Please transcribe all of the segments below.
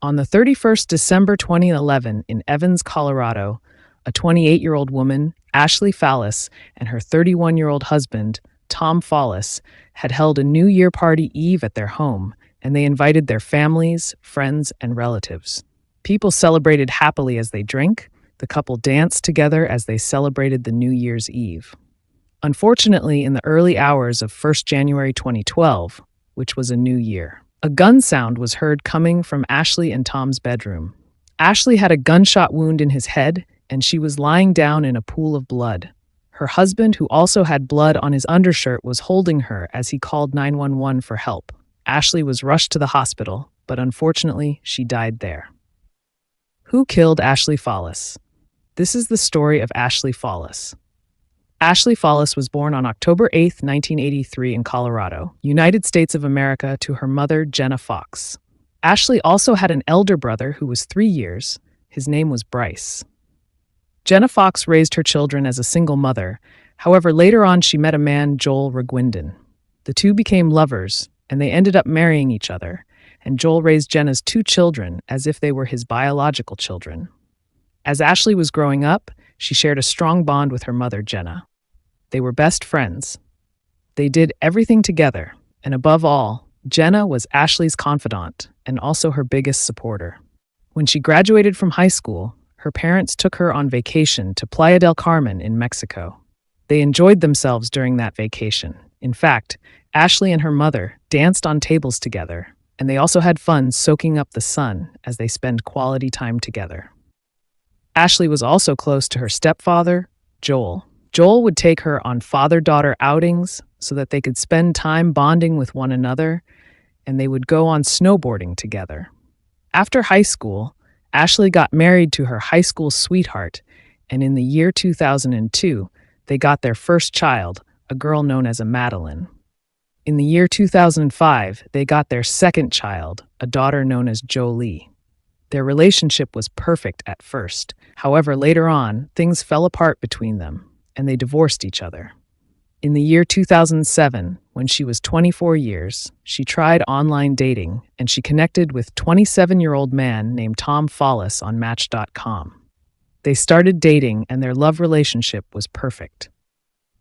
On the 31st December 2011 in Evans, Colorado, a 28-year-old woman, Ashley Fallis, and her 31-year-old husband, Tom Fallis, had held a New Year party eve at their home, and they invited their families, friends, and relatives. People celebrated happily as they drank. The couple danced together as they celebrated the New Year's Eve. Unfortunately, in the early hours of 1st January 2012, which was a new year, a gun sound was heard coming from Ashley and Tom's bedroom. Ashley had a gunshot wound in his head, and she was lying down in a pool of blood. Her husband, who also had blood on his undershirt, was holding her as he called 911 for help. Ashley was rushed to the hospital, but unfortunately, she died there. Who killed Ashley Fallis? This is the story of Ashley Fallis. Ashley Fallis was born on October 8, 1983 in Colorado, United States of America, to her mother, Jenna Fox. Ashley also had an elder brother who was 3 years. His name was Bryce. Jenna Fox raised her children as a single mother. However, later on she met a man, Joel Reguindon. The two became lovers, and they ended up marrying each other, and Joel raised Jenna's 2 children as if they were his biological children. As Ashley was growing up, she shared a strong bond with her mother, Jenna. They were best friends. They did everything together, and above all, Jenna was Ashley's confidant and also her biggest supporter. When she graduated from high school, her parents took her on vacation to Playa del Carmen in Mexico. They enjoyed themselves during that vacation. In fact, Ashley and her mother danced on tables together, and they also had fun soaking up the sun as they spent quality time together. Ashley was also close to her stepfather, Joel. Joel would take her on father-daughter outings so that they could spend time bonding with one another, and they would go on snowboarding together. After high school, Ashley got married to her high school sweetheart, and in the year 2002, they got their first child, a girl known as Madeline. In the year 2005, they got their second child, a daughter known as Jolie. Their relationship was perfect at first. However, later on, things fell apart between them, and they divorced each other. In the year 2007, when she was 24 years, she tried online dating, and she connected with a 27-year-old man named Tom Fallis on Match.com. They started dating, and their love relationship was perfect.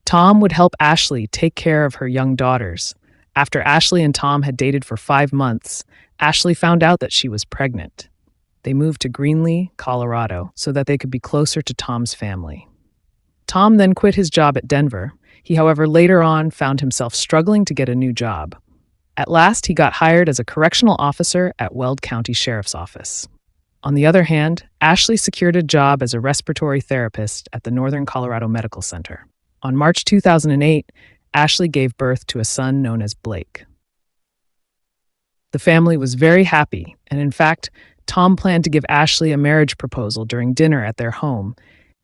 Tom would help Ashley take care of her young daughters. After Ashley and Tom had dated for 5 months, Ashley found out that she was pregnant. They moved to Greenlee, Colorado, so that they could be closer to Tom's family. Tom then quit his job at Denver. He, however, later on found himself struggling to get a new job. At last, he got hired as a correctional officer at Weld County Sheriff's Office. On the other hand, Ashley secured a job as a respiratory therapist at the Northern Colorado Medical Center. On March 2008, Ashley gave birth to a son known as Blake. The family was very happy, and in fact, Tom planned to give Ashley a marriage proposal during dinner at their home,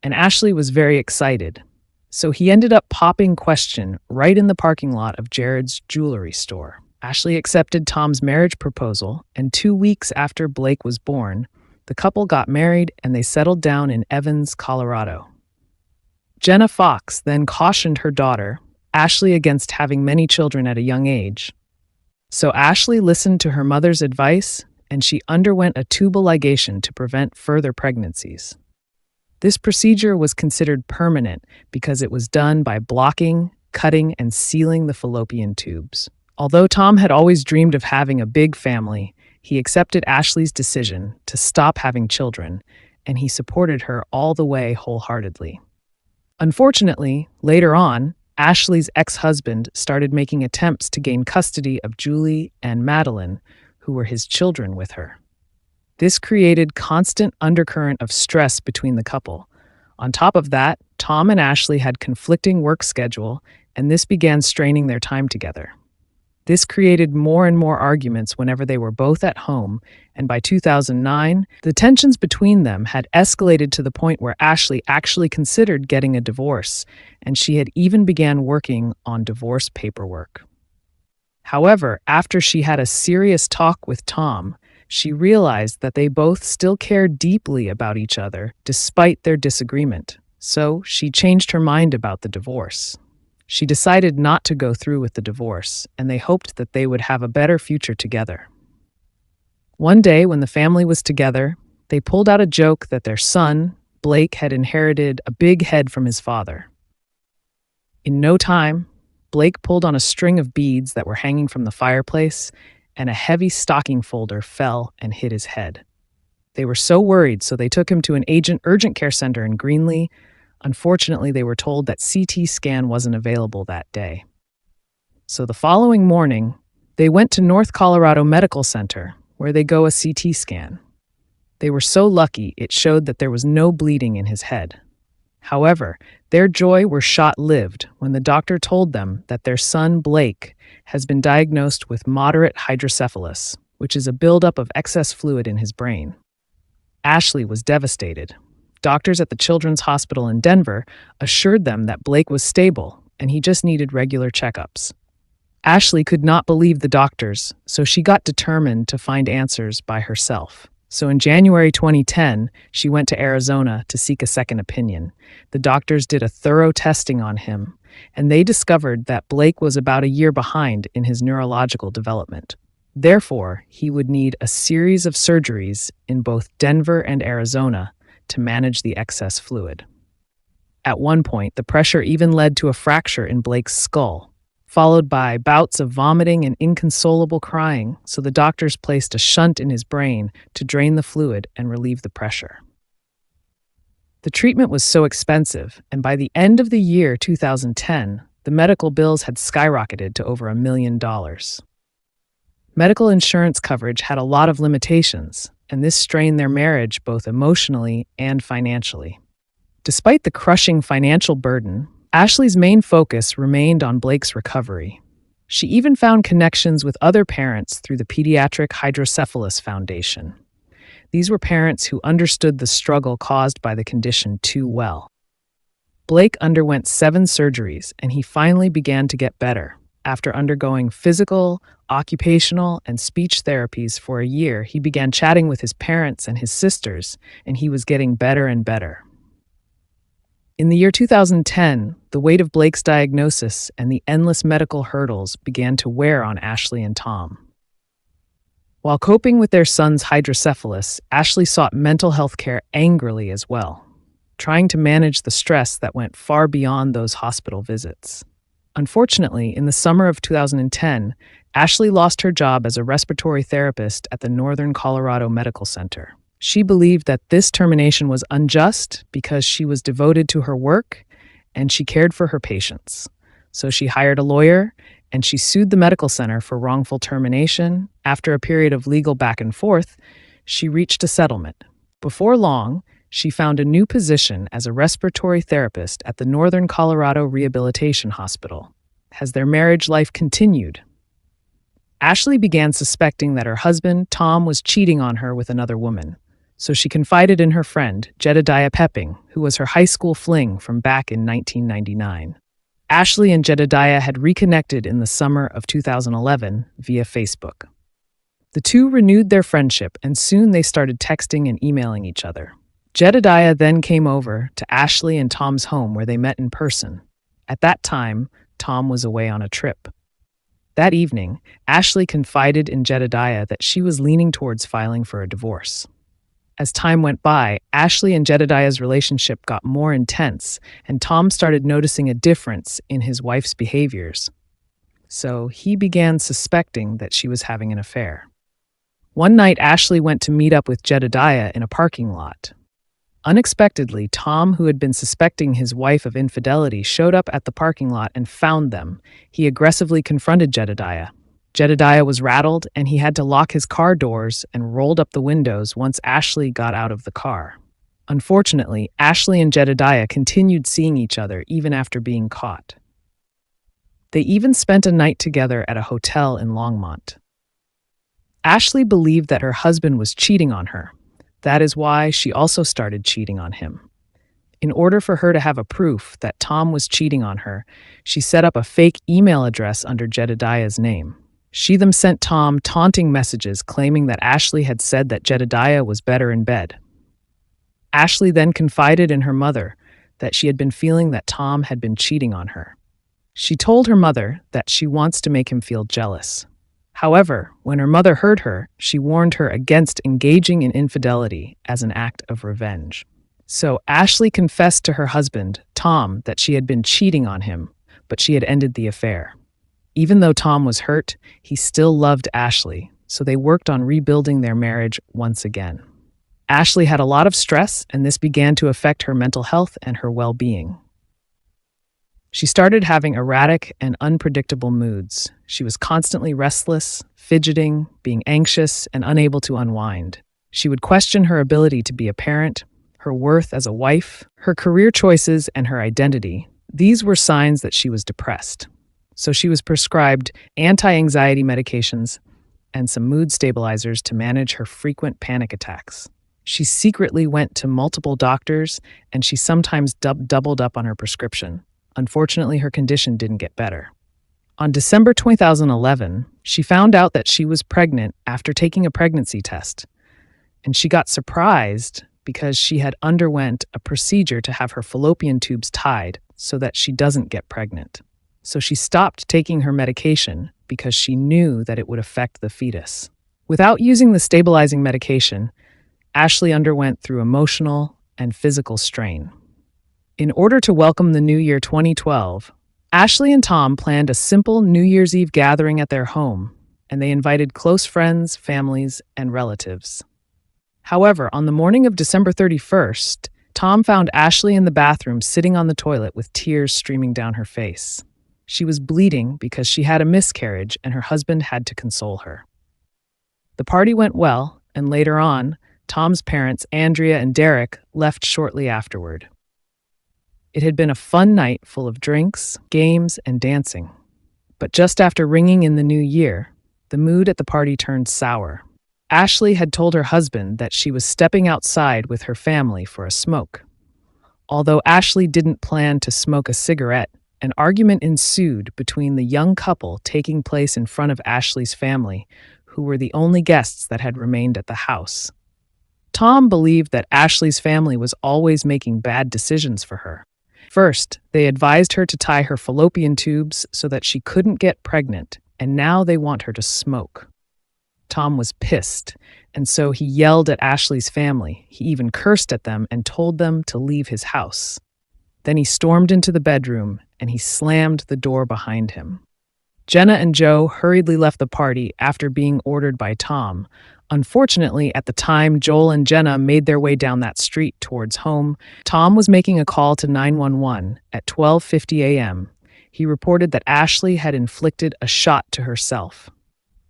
and Ashley was very excited. So he ended up popping question right in the parking lot of Jared's jewelry store. Ashley accepted Tom's marriage proposal, and 2 weeks after Blake was born, the couple got married and they settled down in Evans, Colorado. Jenna Fox then cautioned her daughter, Ashley, against having many children at a young age. So Ashley listened to her mother's advice, and she underwent a tubal ligation to prevent further pregnancies. This procedure was considered permanent because it was done by blocking, cutting, and sealing the fallopian tubes. Although Tom had always dreamed of having a big family, he accepted Ashley's decision to stop having children, and he supported her all the way wholeheartedly. Unfortunately, later on, Ashley's ex-husband started making attempts to gain custody of Julie and Madeline, who were his children, with her. This created constant undercurrent of stress between the couple. On top of that, Tom and Ashley had conflicting work schedule, and this began straining their time together. This created more and more arguments whenever they were both at home, and by 2009, the tensions between them had escalated to the point where Ashley actually considered getting a divorce, and she had even began working on divorce paperwork. However, after she had a serious talk with Tom, she realized that they both still cared deeply about each other despite their disagreement. So she changed her mind about the divorce. She decided not to go through with the divorce, and they hoped that they would have a better future together. One day, when the family was together, they pulled out a joke that their son, Blake, had inherited a big head from his father. In no time, Blake pulled on a string of beads that were hanging from the fireplace, and a heavy stocking folder fell and hit his head. They were so worried, so they took him to an urgent care center in Greenlee. Unfortunately, they were told that CT scan wasn't available that day. So the following morning, they went to North Colorado Medical Center, where they go a CT scan. They were so lucky it showed that there was no bleeding in his head. However, their joy was short-lived when the doctor told them that their son, Blake, has been diagnosed with moderate hydrocephalus, which is a buildup of excess fluid in his brain. Ashley was devastated. Doctors at the Children's Hospital in Denver assured them that Blake was stable and he just needed regular checkups. Ashley could not believe the doctors, so she got determined to find answers by herself. So in January 2010, she went to Arizona to seek a second opinion. The doctors did a thorough testing on him, and they discovered that Blake was about a year behind in his neurological development. Therefore, he would need a series of surgeries in both Denver and Arizona to manage the excess fluid. At one point, the pressure even led to a fracture in Blake's skull, followed by bouts of vomiting and inconsolable crying, so the doctors placed a shunt in his brain to drain the fluid and relieve the pressure. The treatment was so expensive, and by the end of the year 2010, the medical bills had skyrocketed to over $1 million. Medical insurance coverage had a lot of limitations, and this strained their marriage both emotionally and financially. Despite the crushing financial burden, Ashley's main focus remained on Blake's recovery. She even found connections with other parents through the Pediatric Hydrocephalus Foundation. These were parents who understood the struggle caused by the condition too well. Blake underwent 7 surgeries, and he finally began to get better. After undergoing physical, occupational, and speech therapies for a year, he began chatting with his parents and his sisters, and he was getting better and better. In the year 2010, the weight of Blake's diagnosis and the endless medical hurdles began to wear on Ashley and Tom. While coping with their son's hydrocephalus, Ashley sought mental health care angrily as well, trying to manage the stress that went far beyond those hospital visits. Unfortunately, in the summer of 2010, Ashley lost her job as a respiratory therapist at the Northern Colorado Medical Center. She believed that this termination was unjust because she was devoted to her work and she cared for her patients. So she hired a lawyer and she sued the medical center for wrongful termination. After a period of legal back and forth, she reached a settlement. Before long, she found a new position as a respiratory therapist at the Northern Colorado Rehabilitation Hospital. As their marriage life continued, Ashley began suspecting that her husband, Tom, was cheating on her with another woman. So she confided in her friend, Jedediah Pepping, who was her high school fling from back in 1999. Ashley and Jedediah had reconnected in the summer of 2011 via Facebook. The two renewed their friendship, and soon they started texting and emailing each other. Jedediah then came over to Ashley and Tom's home where they met in person. At that time, Tom was away on a trip. That evening, Ashley confided in Jedediah that she was leaning towards filing for a divorce. As time went by, Ashley and Jedediah's relationship got more intense, and Tom started noticing a difference in his wife's behaviors. So he began suspecting that she was having an affair. One night, Ashley went to meet up with Jedediah in a parking lot. Unexpectedly, Tom, who had been suspecting his wife of infidelity, showed up at the parking lot and found them. He aggressively confronted Jedediah. Jedediah was rattled, and he had to lock his car doors and rolled up the windows once Ashley got out of the car. Unfortunately, Ashley and Jedediah continued seeing each other even after being caught. They even spent a night together at a hotel in Longmont. Ashley believed that her husband was cheating on her. That is why she also started cheating on him. In order for her to have a proof that Tom was cheating on her, she set up a fake email address under Jedediah's name. She then sent Tom taunting messages claiming that Ashley had said that Jedediah was better in bed. Ashley then confided in her mother that she had been feeling that Tom had been cheating on her. She told her mother that she wants to make him feel jealous. However, when her mother heard her, she warned her against engaging in infidelity as an act of revenge. So Ashley confessed to her husband, Tom, that she had been cheating on him, but she had ended the affair. Even though Tom was hurt, he still loved Ashley, so they worked on rebuilding their marriage once again. Ashley had a lot of stress, and this began to affect her mental health and her well-being. She started having erratic and unpredictable moods. She was constantly restless, fidgeting, being anxious, and unable to unwind. She would question her ability to be a parent, her worth as a wife, her career choices, and her identity. These were signs that she was depressed. So she was prescribed anti-anxiety medications and some mood stabilizers to manage her frequent panic attacks. She secretly went to multiple doctors, and she sometimes doubled up on her prescription. Unfortunately, her condition didn't get better. On December 2011, she found out that she was pregnant after taking a pregnancy test, and she got surprised because she had underwent a procedure to have her fallopian tubes tied so that she doesn't get pregnant. So she stopped taking her medication because she knew that it would affect the fetus. Without using the stabilizing medication, Ashley underwent through emotional and physical strain. In order to welcome the new year 2012, Ashley and Tom planned a simple New Year's Eve gathering at their home, and they invited close friends, families, and relatives. However, on the morning of December 31st, Tom found Ashley in the bathroom sitting on the toilet with tears streaming down her face. She was bleeding because she had a miscarriage and her husband had to console her. The party went well, and later on, Tom's parents, Andrea and Derek, left shortly afterward. It had been a fun night full of drinks, games, and dancing. But just after ringing in the new year, the mood at the party turned sour. Ashley had told her husband that she was stepping outside with her family for a smoke. Although Ashley didn't plan to smoke a cigarette, an argument ensued between the young couple taking place in front of Ashley's family, who were the only guests that had remained at the house. Tom believed that Ashley's family was always making bad decisions for her. First, they advised her to tie her fallopian tubes so that she couldn't get pregnant, and now they want her to smoke. Tom was pissed, and so he yelled at Ashley's family. He even cursed at them and told them to leave his house. Then he stormed into the bedroom, and he slammed the door behind him. Jenna and Joe hurriedly left the party after being ordered by Tom. Unfortunately, at the time Joel and Jenna made their way down that street towards home, Tom was making a call to 911 at 12:50 a.m. He reported that Ashley had inflicted a shot to herself.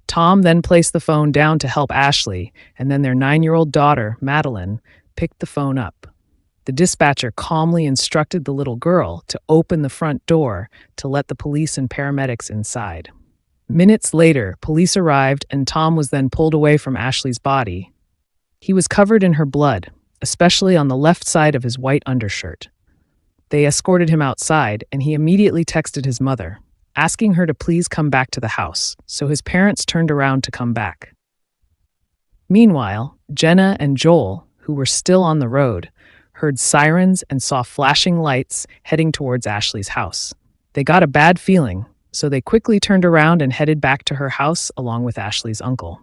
Tom then placed the phone down to help Ashley, and then their 9-year-old daughter, Madeline, picked the phone up. The dispatcher calmly instructed the little girl to open the front door to let the police and paramedics inside. Minutes later, police arrived and Tom was then pulled away from Ashley's body. He was covered in her blood, especially on the left side of his white undershirt. They escorted him outside and he immediately texted his mother, asking her to please come back to the house, so his parents turned around to come back. Meanwhile, Jenna and Joel, who were still on the road, heard sirens and saw flashing lights heading towards Ashley's house. They got a bad feeling, so they quickly turned around and headed back to her house along with Ashley's uncle.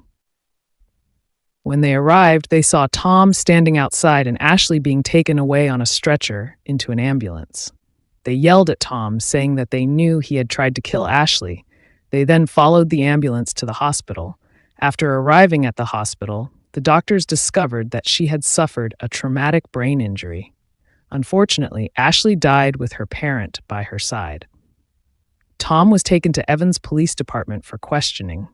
When they arrived, they saw Tom standing outside and Ashley being taken away on a stretcher into an ambulance. They yelled at Tom, saying that they knew he had tried to kill Ashley. They then followed the ambulance to the hospital. After arriving at the hospital, the doctors discovered that she had suffered a traumatic brain injury. Unfortunately, Ashley died with her parent by her side. Tom was taken to Evans Police Department for questioning.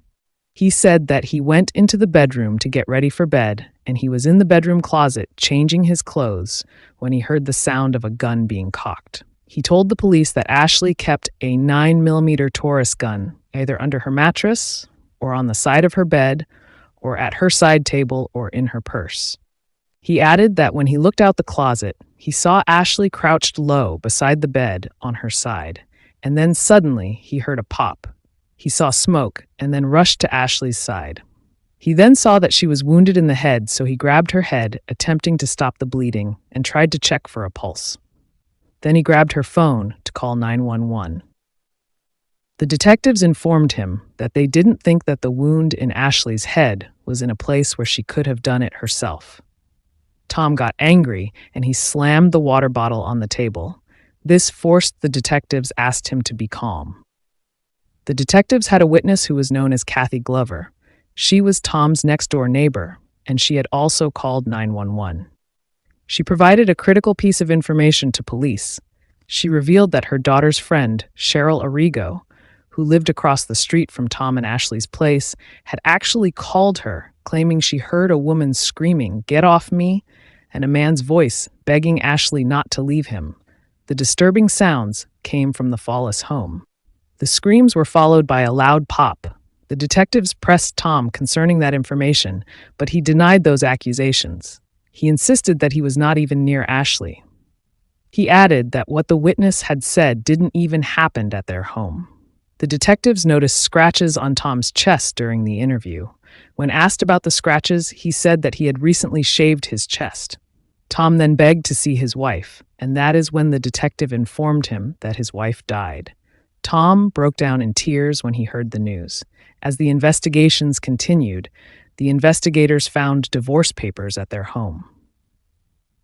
He said that he went into the bedroom to get ready for bed, and he was in the bedroom closet changing his clothes when he heard the sound of a gun being cocked. He told the police that Ashley kept a 9mm Taurus gun either under her mattress or on the side of her bed or at her side table or in her purse. He added that when he looked out the closet, he saw Ashley crouched low beside the bed on her side. And then suddenly, he heard a pop. He saw smoke and then rushed to Ashley's side. He then saw that she was wounded in the head, so he grabbed her head, attempting to stop the bleeding, and tried to check for a pulse. Then he grabbed her phone to call 911. The The detectives informed him that they didn't think that the wound in Ashley's head was in a place where she could have done it herself. Tom got angry and he slammed the water bottle on the table. This forced the detectives asked him to be calm. The detectives had a witness who was known as Kathy Glover. She was Tom's next-door neighbor, and she had also called 911. She provided a critical piece of information to police. She revealed that her daughter's friend, Cheryl Arrigo, who lived across the street from Tom and Ashley's place, had actually called her, claiming she heard a woman screaming, "Get off me," and a man's voice begging Ashley not to leave him. The disturbing sounds came from the Fallis home. The screams were followed by a loud pop. The detectives pressed Tom concerning that information, but he denied those accusations. He insisted that he was not even near Ashley. He added that what the witness had said didn't even happen at their home. The detectives noticed scratches on Tom's chest during the interview. When asked about the scratches, he said that he had recently shaved his chest. Tom then begged to see his wife, and that is when the detective informed him that his wife died. Tom broke down in tears when he heard the news. As the investigations continued, the investigators found divorce papers at their home.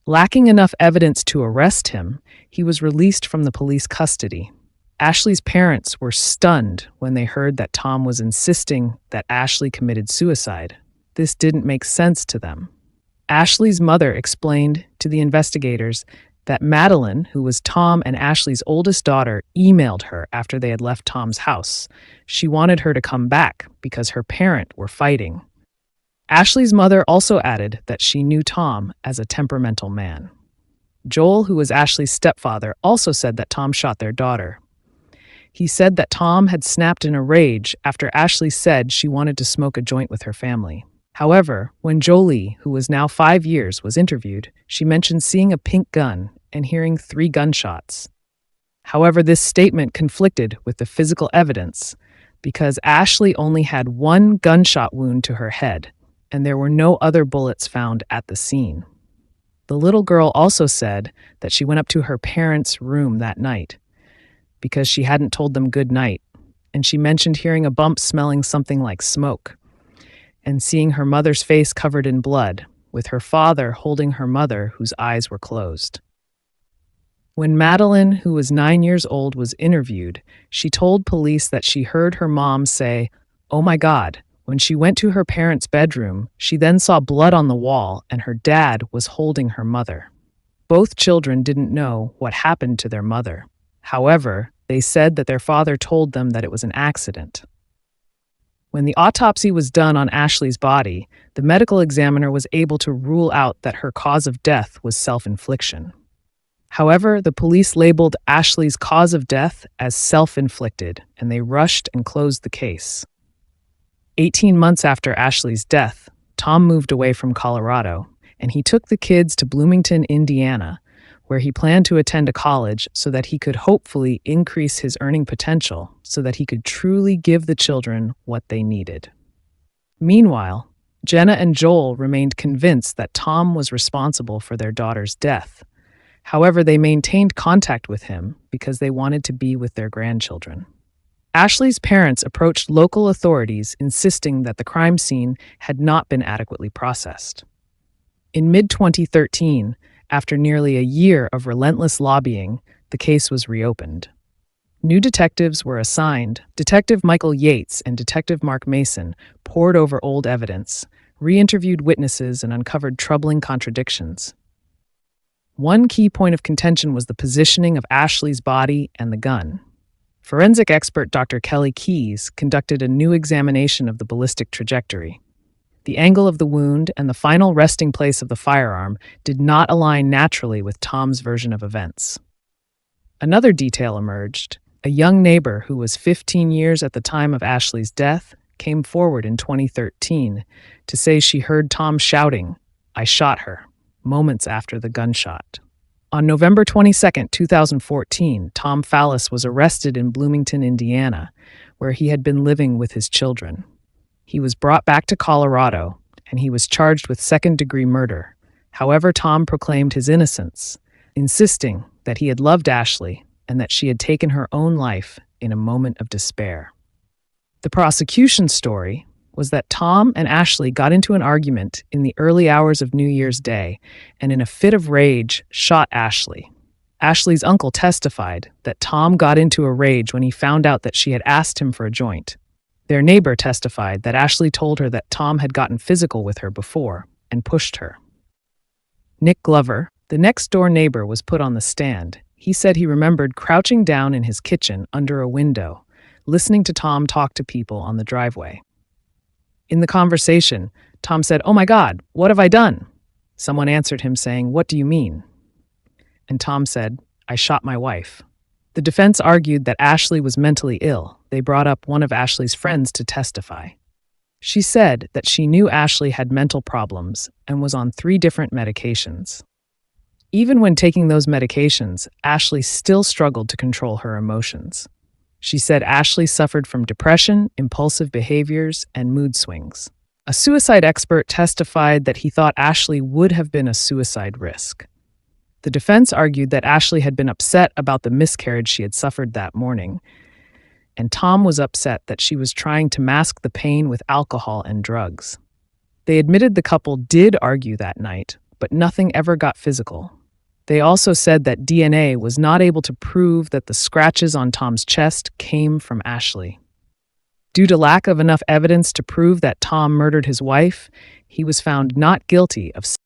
Lacking enough evidence to arrest him, he was released from the police custody. Ashley's parents were stunned when they heard that Tom was insisting that Ashley committed suicide. This didn't make sense to them. Ashley's mother explained to the investigators that Madeline, who was Tom and Ashley's oldest daughter, emailed her after they had left Tom's house. She wanted her to come back because her parents were fighting. Ashley's mother also added that she knew Tom as a temperamental man. Joel, who was Ashley's stepfather, also said that Tom shot their daughter. He said that Tom had snapped in a rage after Ashley said she wanted to smoke a joint with her family. However, when Jolie, who was now 5 years, was interviewed, she mentioned seeing a pink gun and hearing 3 gunshots. However, this statement conflicted with the physical evidence because Ashley only had 1 gunshot wound to her head, and there were no other bullets found at the scene. The little girl also said that she went up to her parents' room that night because she hadn't told them good night, and she mentioned hearing a bump smelling something like smoke and seeing her mother's face covered in blood, with her father holding her mother whose eyes were closed. When Madeline, who was 9 years old, was interviewed, she told police that she heard her mom say, "Oh my God." When she went to her parents' bedroom, she then saw blood on the wall and her dad was holding her mother. Both children didn't know what happened to their mother. However, they said that their father told them that it was an accident. When the autopsy was done on Ashley's body, the medical examiner was able to rule out that her cause of death was self-infliction. However, the police labeled Ashley's cause of death as self-inflicted, and they rushed and closed the case. 18 months after Ashley's death, Tom moved away from Colorado, and he took the kids to Bloomington, Indiana, where he planned to attend a college so that he could hopefully increase his earning potential so that he could truly give the children what they needed. Meanwhile, Jenna and Joel remained convinced that Tom was responsible for their daughter's death. However, they maintained contact with him because they wanted to be with their grandchildren. Ashley's parents approached local authorities insisting that the crime scene had not been adequately processed. In mid-2013, after nearly a year of relentless lobbying, the case was reopened. New detectives were assigned. Detective Michael Yates and Detective Mark Mason pored over old evidence, re-interviewed witnesses, and uncovered troubling contradictions. One key point of contention was the positioning of Ashley's body and the gun. Forensic expert Dr. Kelly Keyes conducted a new examination of the ballistic trajectory. The angle of the wound and the final resting place of the firearm did not align naturally with Tom's version of events. Another detail emerged. A young neighbor who was 15 years at the time of Ashley's death came forward in 2013 to say she heard Tom shouting, "I shot her," moments after the gunshot. On November 22, 2014, Tom Fallis was arrested in Bloomington, Indiana, where he had been living with his children. He was brought back to Colorado, and he was charged with second-degree murder. However, Tom proclaimed his innocence, insisting that he had loved Ashley and that she had taken her own life in a moment of despair. The prosecution's story was that Tom and Ashley got into an argument in the early hours of New Year's Day and, in a fit of rage, shot Ashley. Ashley's uncle testified that Tom got into a rage when he found out that she had asked him for a joint. Their neighbor testified that Ashley told her that Tom had gotten physical with her before and pushed her. Nick Glover, the next-door neighbor, was put on the stand. He said he remembered crouching down in his kitchen under a window, listening to Tom talk to people on the driveway. In the conversation, Tom said, "Oh my God, what have I done?" Someone answered him saying, "What do you mean?" And Tom said, "I shot my wife." The defense argued that Ashley was mentally ill. They brought up one of Ashley's friends to testify. She said that she knew Ashley had mental problems and was on 3 different medications. Even when taking those medications, Ashley still struggled to control her emotions. She said Ashley suffered from depression, impulsive behaviors, and mood swings. A suicide expert testified that he thought Ashley would have been a suicide risk. The defense argued that Ashley had been upset about the miscarriage she had suffered that morning, and Tom was upset that she was trying to mask the pain with alcohol and drugs. They admitted the couple did argue that night, but nothing ever got physical. They also said that DNA was not able to prove that the scratches on Tom's chest came from Ashley. Due to lack of enough evidence to prove that Tom murdered his wife, he was found not guilty of